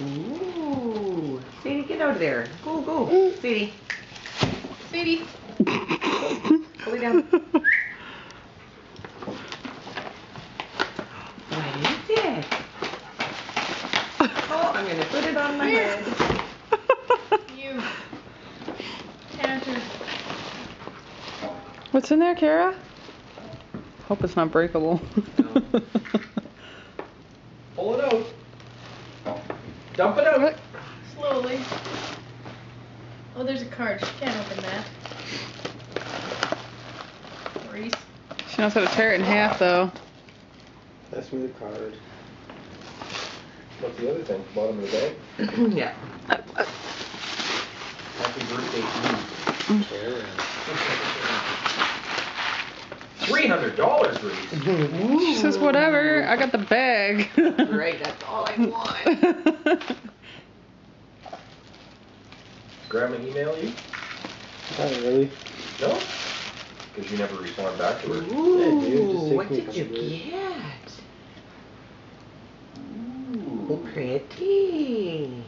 Ooh. Sadie, get out of there. Go, go. Sadie. Sadie. Go lay down. What is it? Oh, I'm going to put it on my head. You. Canter. What's in there, Kara? Hope it's not breakable. No. Pull it out. Dump it out. Slowly. Oh, there's a card. She can't open that. Reese. She knows how to tear it in half, though. Pass me the card. What's the other thing? Bottom of the bag? Yeah. Happy birthday to you. Kara. $300, Reese. She says, whatever. I got the bag. Right, that's all I want. Grandma email you? Not really. No? Because you never respond back to her. Ooh, what did you get? Ooh, pretty.